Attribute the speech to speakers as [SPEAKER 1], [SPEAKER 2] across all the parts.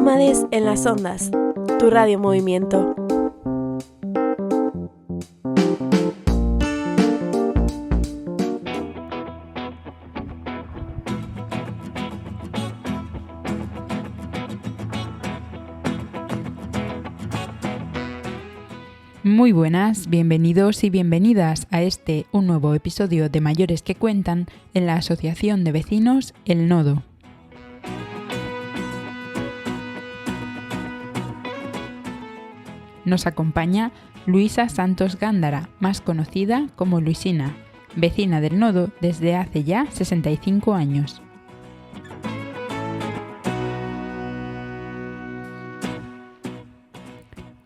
[SPEAKER 1] Nómades en las ondas, tu radio en movimiento.
[SPEAKER 2] Muy buenas, bienvenidos y bienvenidas a un nuevo episodio de Mayores que Cuentan en la Asociación de Vecinos El Nodo. Nos acompaña Luisa Santos Gándara, más conocida como Luisina, vecina del Nodo desde hace ya 65 años.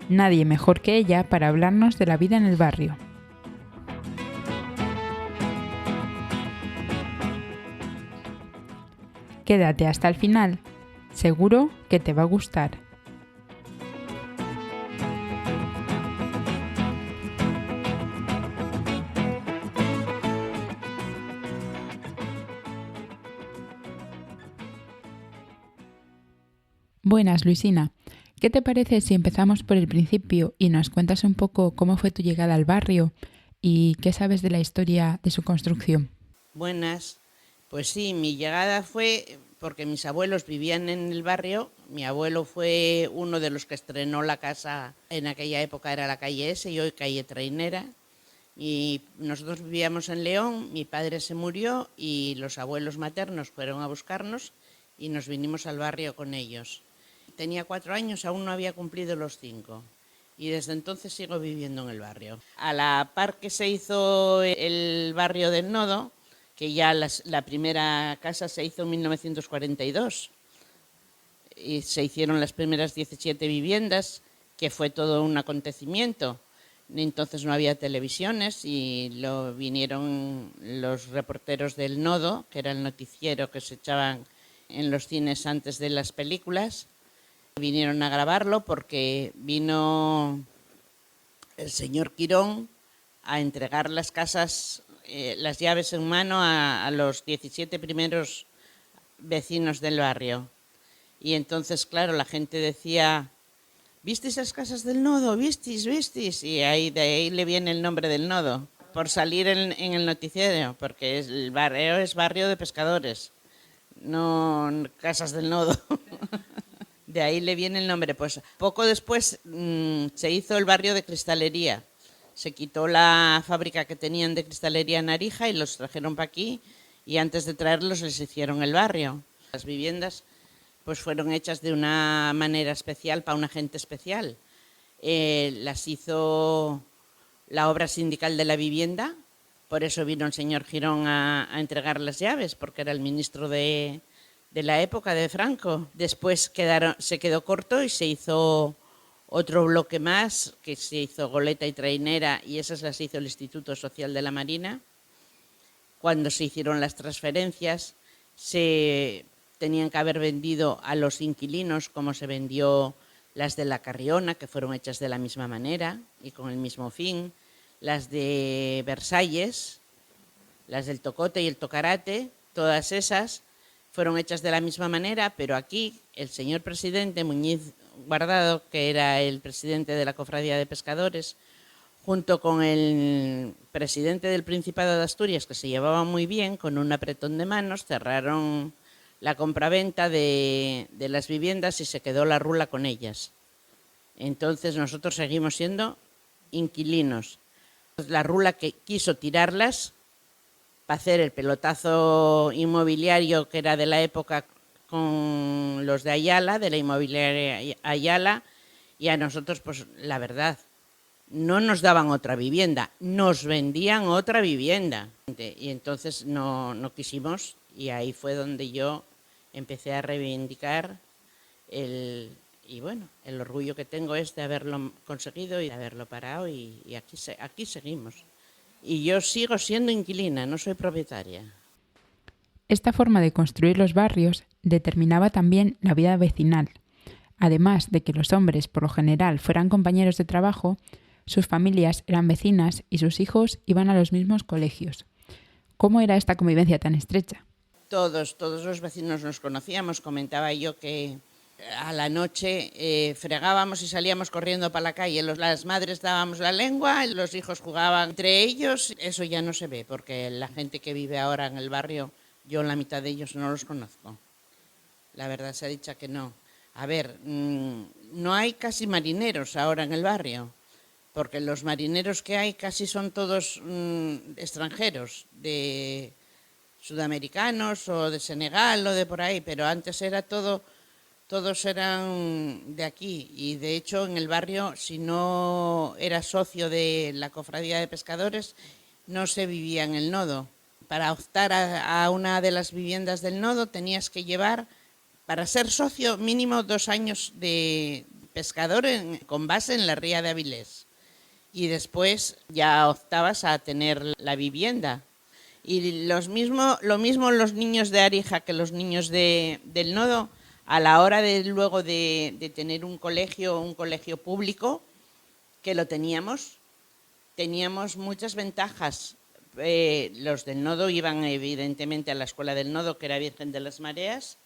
[SPEAKER 2] Nadie mejor que ella para hablarnos de la vida en el barrio. Quédate hasta el final, seguro que te va a gustar. Buenas, Luisina. ¿Qué te parece si empezamos por el principio y nos cuentas un poco cómo fue tu llegada al barrio y qué sabes de la historia de su construcción?
[SPEAKER 3] Buenas. Pues sí, mi llegada fue porque mis abuelos vivían en el barrio. Mi abuelo fue uno de los que estrenó la casa, en aquella época era la calle S y hoy calle Trainera. Y nosotros vivíamos en León, mi padre se murió y los abuelos maternos fueron a buscarnos y nos vinimos al barrio con ellos. Tenía 4 años, aún no había cumplido los 5 y desde entonces sigo viviendo en el barrio. A la par que se hizo el barrio del Nodo, que ya la primera casa se hizo en 1942 y se hicieron las primeras 17 viviendas, que fue todo un acontecimiento. Entonces no había televisiones y vinieron los reporteros del Nodo, que era el noticiero que se echaban en los cines antes de las películas. Vinieron a grabarlo porque vino el señor Quirón a entregar las casas, las llaves en mano a los 17 primeros vecinos del barrio. Y entonces, claro, la gente decía: ¿visteis esas casas del Nodo? ¿Visteis? Y de ahí le viene el nombre del Nodo, por salir en el noticiero, porque el barrio es barrio de pescadores, no casas del Nodo. De ahí le viene el nombre. Pues poco después se hizo el barrio de cristalería. Se quitó la fábrica que tenían de cristalería en Arija y los trajeron para aquí, y antes de traerlos les hicieron el barrio. Las viviendas pues fueron hechas de una manera especial para una gente especial. Las hizo la obra sindical de la vivienda, por eso vino el señor Girón a entregar las llaves, porque era el ministro de la época de Franco. Después se quedó corto y se hizo otro bloque más, que se hizo Goleta y Trainera, y esas las hizo el Instituto Social de la Marina. Cuando se hicieron las transferencias, se tenían que haber vendido a los inquilinos, como se vendió las de la Carriona, que fueron hechas de la misma manera y con el mismo fin. Las de Versalles, las del Tocote y el Tocarate, todas esas fueron hechas de la misma manera, pero aquí el señor presidente Muñiz Guardado, que era el presidente de la Cofradía de Pescadores, junto con el presidente del Principado de Asturias, que se llevaban muy bien, con un apretón de manos, cerraron la compraventa de las viviendas y se quedó la rula con ellas. Entonces nosotros seguimos siendo inquilinos. La rula que quiso tirarlas para hacer el pelotazo inmobiliario que era de la época con los de Ayala, de la inmobiliaria Ayala, y a nosotros, pues la verdad, no nos daban otra vivienda, nos vendían otra vivienda. Y entonces no quisimos, y ahí fue donde yo empecé a reivindicar el orgullo que tengo es de haberlo conseguido y de haberlo parado, y aquí seguimos. Y yo sigo siendo inquilina, no soy propietaria.
[SPEAKER 2] Esta forma de construir los barrios determinaba también la vida vecinal. Además de que los hombres, por lo general, fueran compañeros de trabajo, sus familias eran vecinas y sus hijos iban a los mismos colegios. ¿Cómo era esta convivencia tan estrecha?
[SPEAKER 3] Todos los vecinos nos conocíamos. Comentaba yo que A la noche fregábamos y salíamos corriendo para la calle. Las madres dábamos la lengua, los hijos jugaban entre ellos. Eso ya no se ve, porque la gente que vive ahora en el barrio, yo la mitad de ellos no los conozco. La verdad se ha dicho que no. A ver, no hay casi marineros ahora en el barrio, porque los marineros que hay casi son todos extranjeros, de sudamericanos o de Senegal o de por ahí, pero antes era todos eran de aquí, y de hecho en el barrio, si no eras socio de la cofradía de pescadores, no se vivía en el nodo. Para optar a una de las viviendas del nodo tenías que llevar, para ser socio, mínimo 2 años de pescador con base en la ría de Avilés, y después ya optabas a tener la vivienda. Y lo mismo los niños de Arija que los niños del nodo. A la hora de luego de tener un colegio público, que lo teníamos muchas ventajas. Los del nodo iban evidentemente a la escuela del nodo, que era Virgen de las Mareas,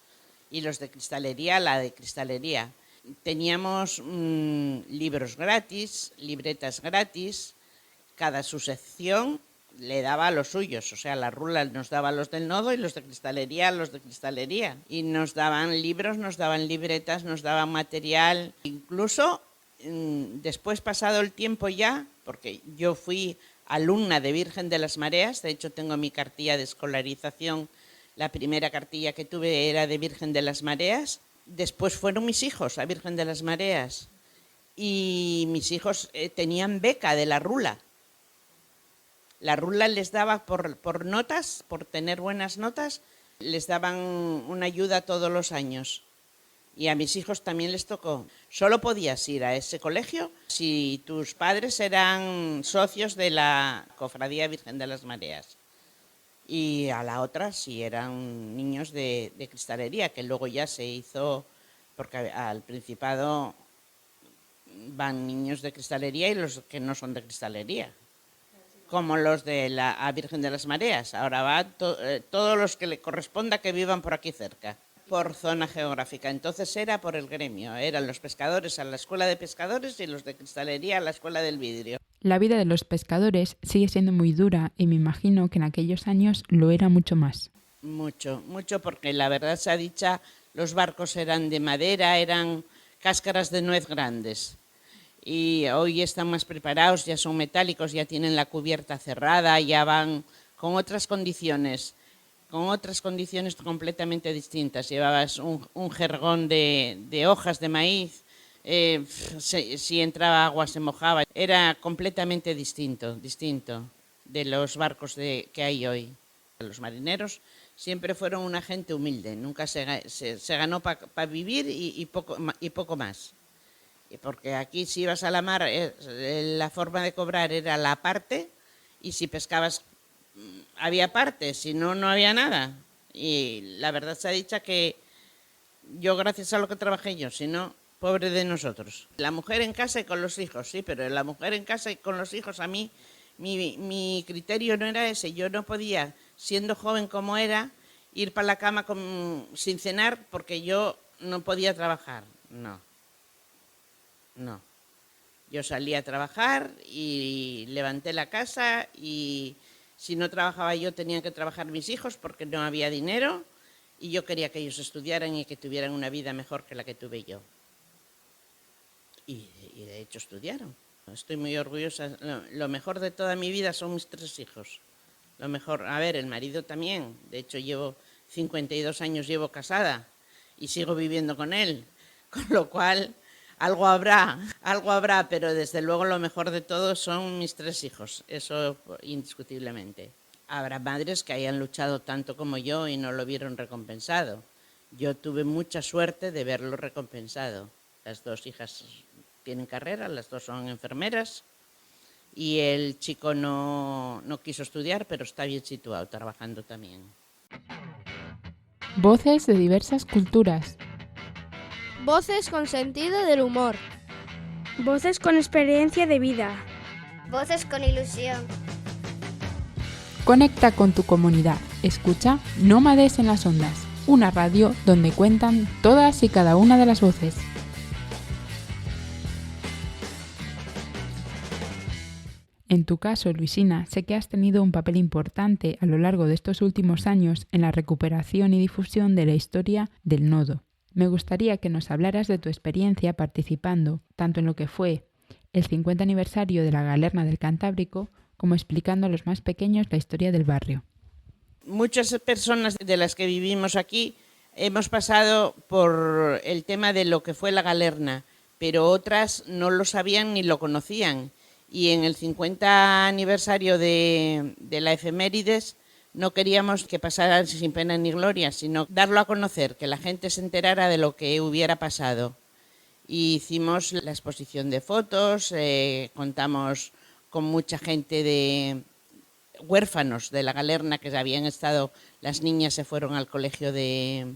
[SPEAKER 3] y los de cristalería, la de cristalería. Teníamos libros gratis, libretas gratis, cada subsección le daba a los suyos, o sea, la rula nos daba a los del nodo y los de cristalería a los de cristalería. Y nos daban libros, nos daban libretas, nos daban material. Incluso después, pasado el tiempo ya, porque yo fui alumna de Virgen de las Mareas, de hecho tengo mi cartilla de escolarización, la primera cartilla que tuve era de Virgen de las Mareas. Después fueron mis hijos a Virgen de las Mareas y mis hijos tenían beca de la rula. La rula les daba por notas, por tener buenas notas, les daban una ayuda todos los años. Y a mis hijos también les tocó. Solo podías ir a ese colegio si tus padres eran socios de la Cofradía Virgen de las Mareas. Y a la otra si eran niños de cristalería, que luego ya se hizo, porque al Principado van niños de cristalería y los que no son de cristalería, como los de la Virgen de las Mareas. Ahora va todos los que le corresponda que vivan por aquí cerca, por zona geográfica. Entonces era por el gremio, eran los pescadores a la escuela de pescadores y los de cristalería a la escuela del vidrio.
[SPEAKER 2] La vida de los pescadores sigue siendo muy dura y me imagino que en aquellos años lo era mucho más.
[SPEAKER 3] Mucho, porque la verdad se ha dicho, los barcos eran de madera, eran cáscaras de nuez grandes. Y hoy están más preparados, ya son metálicos, ya tienen la cubierta cerrada, ya van con otras condiciones completamente distintas. Llevabas un jergón de hojas de maíz, si entraba agua se mojaba. Era completamente distinto de los barcos que hay hoy. Los marineros siempre fueron una gente humilde, nunca se ganó para vivir y poco más. Porque aquí si ibas a la mar, la forma de cobrar era la parte, y si pescabas había parte, si no, no había nada. Y la verdad se ha dicho que yo, gracias a lo que trabajé yo, si no, pobre de nosotros. La mujer en casa y con los hijos, sí, pero la mujer en casa y con los hijos, a mí, mi criterio no era ese. Yo no podía, siendo joven como era, ir para la cama sin cenar porque yo no podía trabajar. No. Yo salí a trabajar y levanté la casa, y si no trabajaba yo tenían que trabajar mis hijos porque no había dinero, y yo quería que ellos estudiaran y que tuvieran una vida mejor que la que tuve yo. Y de hecho estudiaron. Estoy muy orgullosa. Lo mejor de toda mi vida son mis 3 hijos. Lo mejor, a ver, el marido también. De hecho llevo 52 años casada y sigo viviendo con él. Con lo cual algo habrá, pero desde luego lo mejor de todo son mis 3 hijos, eso indiscutiblemente. Habrá madres que hayan luchado tanto como yo y no lo vieron recompensado. Yo tuve mucha suerte de verlo recompensado. Las 2 hijas tienen carrera, las 2 son enfermeras, y el chico no quiso estudiar, pero está bien situado, trabajando también.
[SPEAKER 2] Voces de diversas culturas.
[SPEAKER 4] Voces con sentido del humor.
[SPEAKER 5] Voces con experiencia de vida.
[SPEAKER 6] Voces con ilusión.
[SPEAKER 2] Conecta con tu comunidad. Escucha Nómades en las Ondas. una radio donde cuentan todas y cada una de las voces. En tu caso, Luisina, sé que has tenido un papel importante a lo largo de estos últimos años en la recuperación y difusión de la historia del Nodo. Me gustaría que nos hablaras de tu experiencia participando tanto en lo que fue el 50 aniversario de la Galerna del Cantábrico como explicando a los más pequeños la historia del barrio.
[SPEAKER 3] Muchas personas de las que vivimos aquí hemos pasado por el tema de lo que fue la Galerna, pero otras no lo sabían ni lo conocían. Y en el 50 aniversario de la efemérides no queríamos que pasara sin pena ni gloria, sino darlo a conocer, que la gente se enterara de lo que hubiera pasado. Y hicimos la exposición de fotos, contamos con mucha gente de huérfanos de la Galerna que habían estado, las niñas se fueron al colegio de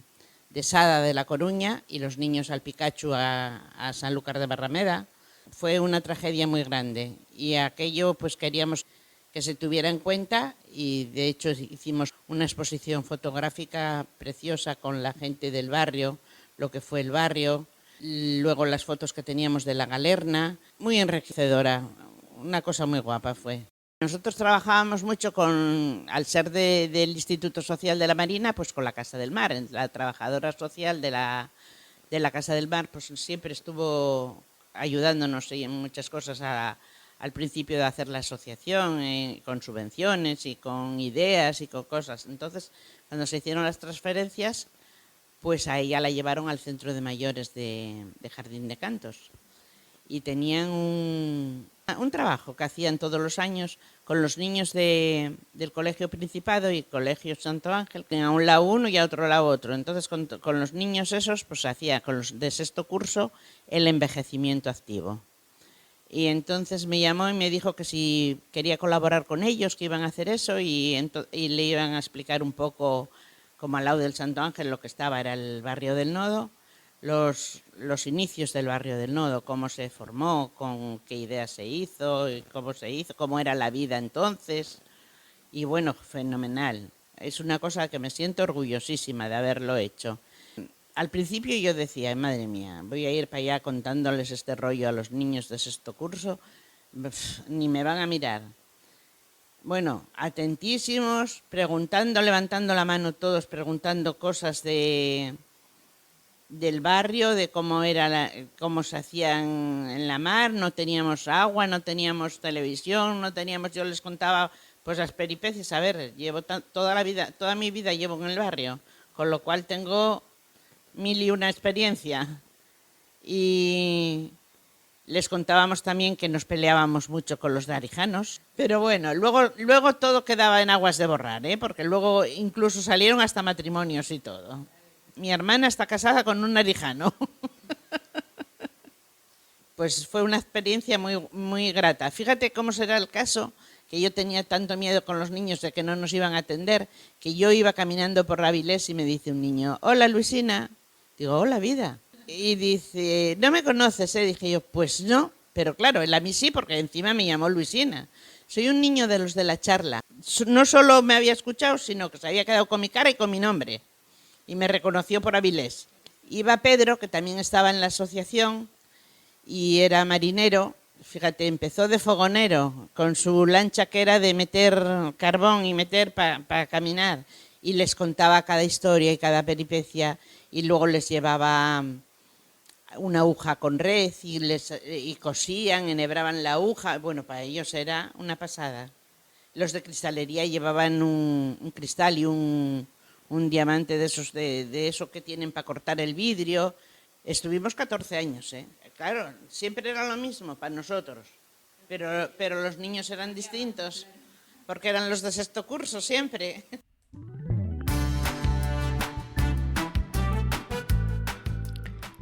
[SPEAKER 3] Sada de La Coruña y los niños al Pikachu a Sanlúcar de Barrameda. Fue una tragedia muy grande y aquello pues queríamos que se tuviera en cuenta y de hecho hicimos una exposición fotográfica preciosa con la gente del barrio, lo que fue el barrio, luego las fotos que teníamos de la Galerna, muy enriquecedora, una cosa muy guapa fue. Nosotros trabajábamos mucho al ser del Instituto Social de la Marina, pues con la Casa del Mar, la trabajadora social de la Casa del Mar pues siempre estuvo ayudándonos en muchas cosas al principio de hacer la asociación, con subvenciones y con ideas y con cosas. Entonces, cuando se hicieron las transferencias, pues a ella la llevaron al centro de mayores de Jardín de Cantos. Y tenían un trabajo que hacían todos los años con los niños del Colegio Principado y Colegio Santo Ángel, que a un lado uno y a otro lado otro. Entonces, con los niños esos, pues se hacía con los de sexto curso el envejecimiento activo. Y entonces me llamó y me dijo que si quería colaborar con ellos, que iban a hacer eso y le iban a explicar un poco, como al lado del Santo Ángel, lo que estaba era el barrio del Nodo, los inicios del barrio del Nodo, cómo se formó, con qué ideas se hizo, cómo era la vida entonces. Y bueno, fenomenal. Es una cosa que me siento orgullosísima de haberlo hecho. Al principio yo decía, madre mía, voy a ir para allá contándoles este rollo a los niños de sexto curso, ni me van a mirar. Bueno, atentísimos, preguntando, levantando la mano todos, preguntando cosas del barrio, de cómo se hacían en la mar, no teníamos agua, no teníamos televisión, yo les contaba pues las peripecias. A ver, llevo toda mi vida llevo en el barrio, con lo cual tengo 1001 experiencia. Y les contábamos también que nos peleábamos mucho con los darijanos, pero bueno, luego todo quedaba en aguas de borrar, porque luego incluso salieron hasta matrimonios y todo. Mi hermana está casada con un darijano. Pues fue una experiencia muy, muy grata. Fíjate cómo será el caso, que yo tenía tanto miedo con los niños de que no nos iban a atender, que yo iba caminando por Avilés y me dice un niño, hola Luisina. Digo, hola vida. Y dice, ¿no me conoces? Dije yo, pues no, pero claro, él a mí sí, porque encima me llamó Luisina. Soy un niño de los de la charla. No solo me había escuchado, sino que se había quedado con mi cara y con mi nombre. Y me reconoció por Avilés. Iba Pedro, que también estaba en la asociación y era marinero. Fíjate, empezó de fogonero, con su lancha que era de meter carbón y meter para caminar. Y les contaba cada historia y cada peripecia. Y luego les llevaba una aguja con red y cosían, enhebraban la aguja. Bueno, para ellos era una pasada. Los de cristalería llevaban un cristal y un diamante de esos de eso que tienen para cortar el vidrio. Estuvimos 14 años, Claro, siempre era lo mismo para nosotros, pero los niños eran distintos, porque eran los de sexto curso siempre.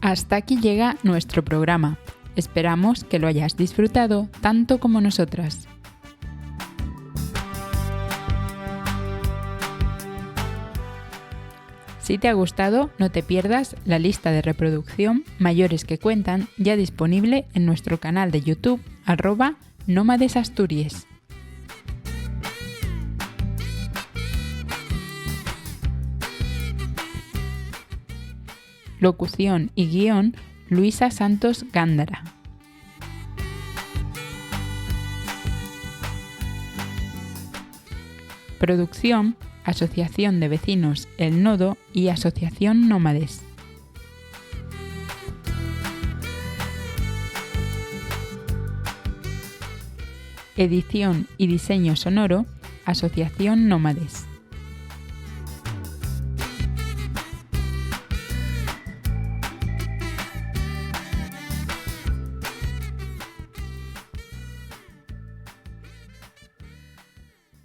[SPEAKER 2] Hasta aquí llega nuestro programa. Esperamos que lo hayas disfrutado tanto como nosotras. Si te ha gustado, no te pierdas la lista de reproducción Mayores que Cuentan, ya disponible en nuestro canal de YouTube, @nómadesasturias. Locución y guión, Luisa Santos Gándara. Producción, Asociación de Vecinos El Nodo y Asociación Nómades. Edición y diseño sonoro, Asociación Nómades.